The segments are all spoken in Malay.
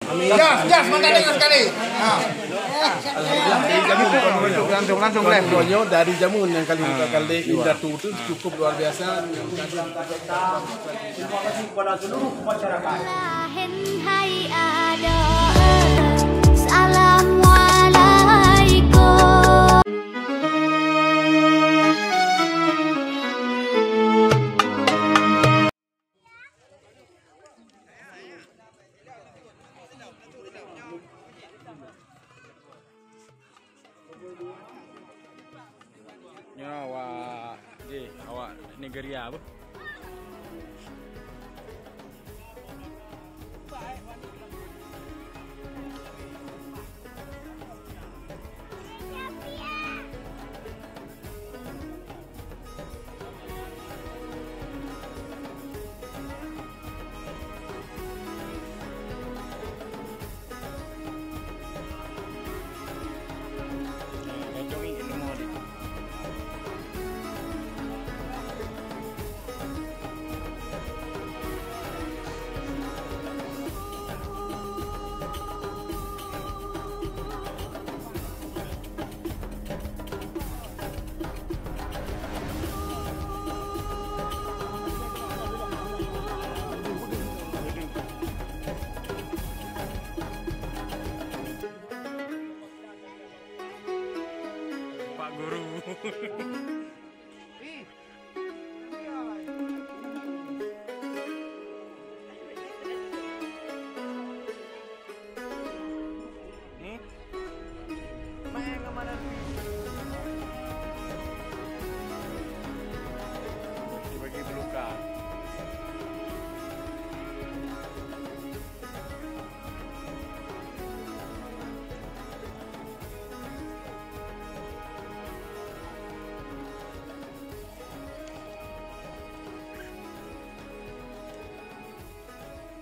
Amin. Jas, mantap dengar sekali. Langsung Contohnya dari jamun yang kali Indatu itu cukup luar biasa. Terima kasih kepada seluruh masyarakat. Assalamualaikum. Ya awak Nigeria apa? Pak Guru. Main kemana? Dibagi pelukan.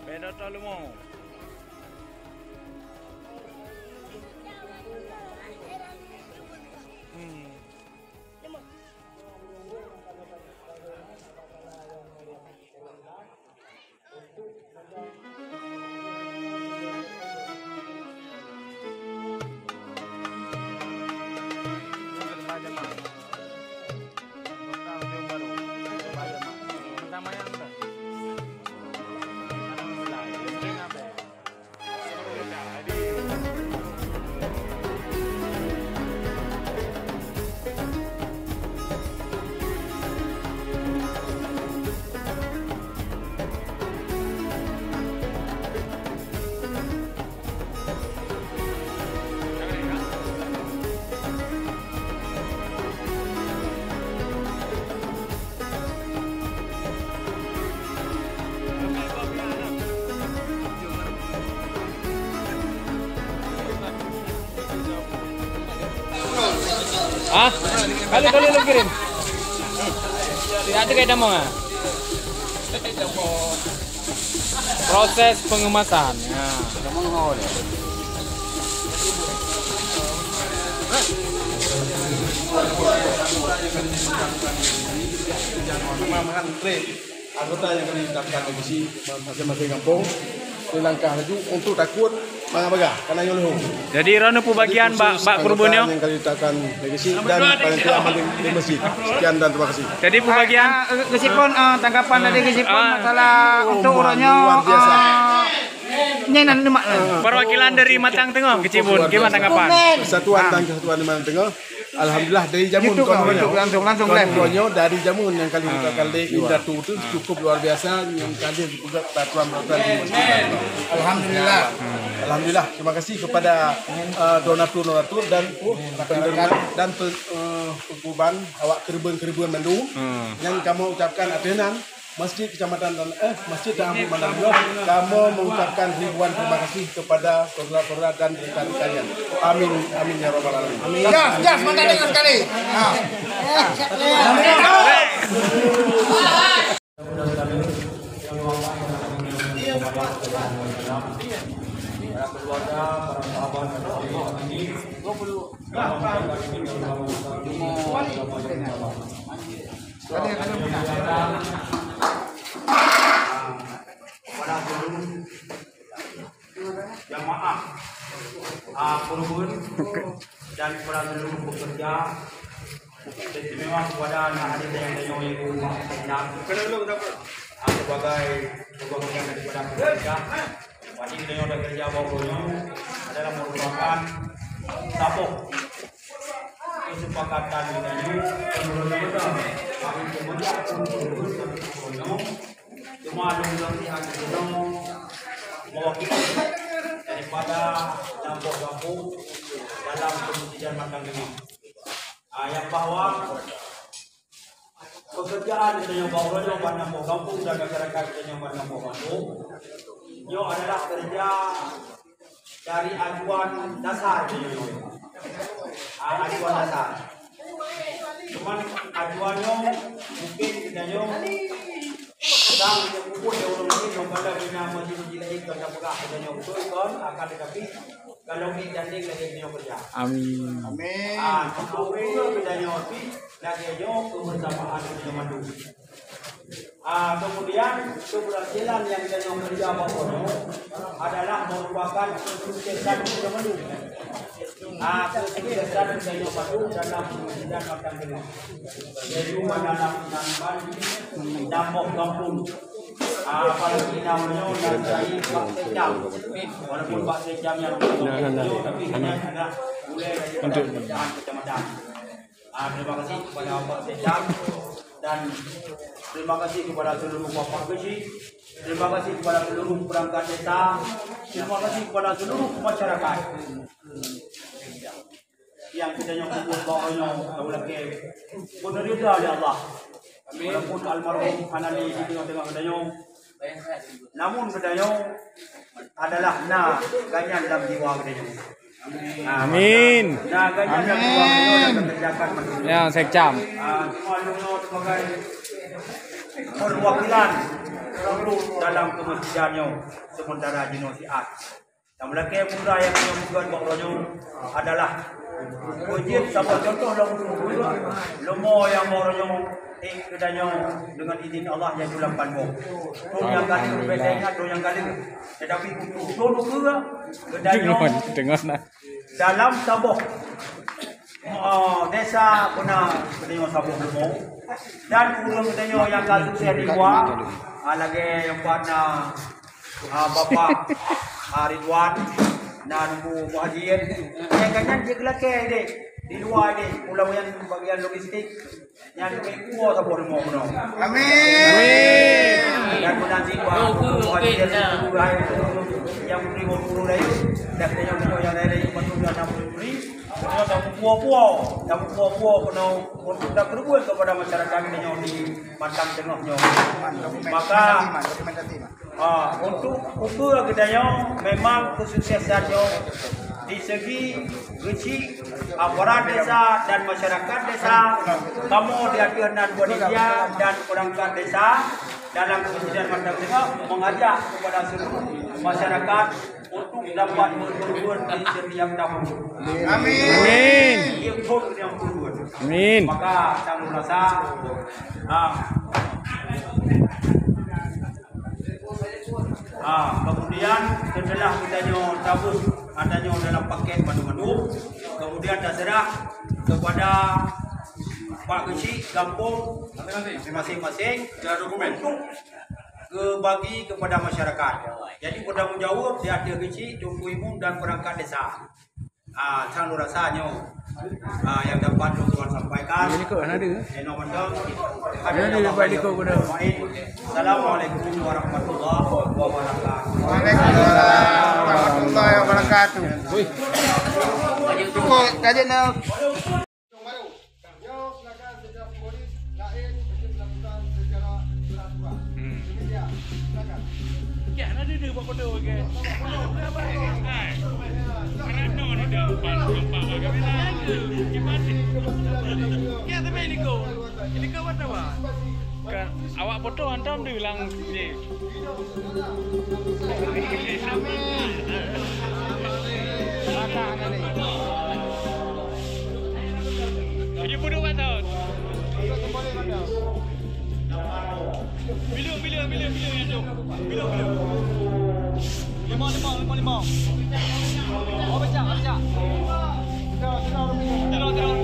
Beda terlalu mau. Ah, kali lu kirim. Tidak ada kayak demo nggak? Proses pengemasan. Ya. Anggota yang kami daftar komisi masing-masing kampung di langkah laju untuk takut mengabaga karena nyuluh. Jadi rono bagian Mbak Kurbunyo yang kali daftarkan legasi dan panitia amal di masjid. Sekian dan terima kasih. Jadi pembagian Gesipun tanggapan dari Gesipun masalah untuk urutnya luar biasa. Nyenan demak. Perwakilan dari Matang Tengah Kecibun, gimana tanggapan? Persatuan dan Kesatuan di Matang Tengah. Alhamdulillah dari jamun langsung contohnya dari jamun yang kali Indatu itu cukup luar biasa yang kali juga peraturan-peraturan di masjid. Alhamdulillah terima kasih kepada donatur dan pengurban awak keribun Bandung yang kamu ucapkan adenan Masjid Kecamatan Masjid Ampun Mandalua, kamu mengucapkan ribuan terima kasih kepada saudara-saudara dan rekan kalian. Amin, amin ya robbal alamin. Amin. Jas, mantap dengar sekali. Ada jamaah korban dan kepada seluruh pekerja, istimewa kepada anak adik yang rumah dan sebagai bagian daripada pekerja. Wajib dengan kerja bawahnya adalah merupakan sabuk kesepakatan dengan cuma mewakili daripada kampung-kampung dalam kemudian matang ini. Yang bahwa pekerjaan yang bawahnya pada kampung dan masyarakat yang pada kampung itu adalah kerja dari ajuan dasar. Ajuan dasar. Cuman ajuannya mungkin kitanya sedang mengumpul di orang ini yang pada bina masjid-masjid lain kerja pegah kitanya betul kan akan tetapi kalau ini janji lagi punya kerja. Amin. Amin. Untuk itu kitanya lagi kebersamaan dengan mandu. Kemudian keberhasilan yang kita kerja bawahnya adalah merupakan kesuksesan kita mandu. Kesuksesan kita mandu dalam dan makan dengan. Jadi dalam kampung. Apalagi namanya dari Pak Sejam. Walaupun Pak Sejam yang tapi hanya ada mulai dari kecamatan. Terima kasih kepada Pak Sejam dan terima kasih kepada seluruh bapak besi, terima kasih kepada seluruh perangkat desa, terima kasih kepada seluruh masyarakat yang kita kumpul bawahnya lagi menerima oleh Allah. Walaupun almarhum Hanani di tengah-tengah kedayong, namun kedayong adalah ganyan dalam jiwa kedayong. Amin. Nah, ganyan dalam jiwa kedayong dan kerjakan manusia. Ya, sekjam. Cuma sebagai perwakilan dalam kemasjidannya sementara jenosiat. Dan mereka muda yang menyebutkan bahawa adalah wajib sama contoh lomo yang bahawa kedanya dengan izin Allah yang dulampan mo. Tong yang kali berbeda tong yang kali. Tetapi tong kedanya dalam sabuk desa pernah kedanya sabuk lomo dan urang kedanya yang kali saya dibuat lagi yang pada Bapak Ridwan dan Bu Muhajir yang kanyan dia kelake ini di luar ini ulang yang bagian logistik yang lebih kuat sabuk lomo kuno. Amin. Dan menanti Bu Muhajir yang beri waktu lain dan yang dari bentuknya 60 beri dan puau-puau kena untuk dah berbuat kepada masyarakat ini di Matang Tengahnya. Maka untuk ukur kedanya memang kesuksesannya di segi rezeki aparat desa dan masyarakat desa, kamu dihadirkan panitia dan perangkat desa dalam kemudian Matang Tengah mengajak kepada seluruh masyarakat untuk dapat berbuat di setiap tahun. Amin. Amin. Maka saya merasa kemudian setelah kita tabus adanya dalam paket madu-madu, kemudian terserah kepada Pak Kecik kampung masing-masing untuk bagi kepada masyarakat. Jadi bertanggungjawab di hati kecil, Tunku Ibu dan perangkat desa. Sang rasanya yang dapat Tuan sampaikan. Assalamualaikum warahmatullahi wabarakatuh. Waalaikumsalam warahmatullahi wabarakatuh. Cukup kajian Ya, nanti dia buat kodoh ke. Ya, tapi ini kau apa? Kan awak foto antam dia bilang ni. Ini bodoh kan tau? Bilung yang tu. Bilung. 5. Tengok.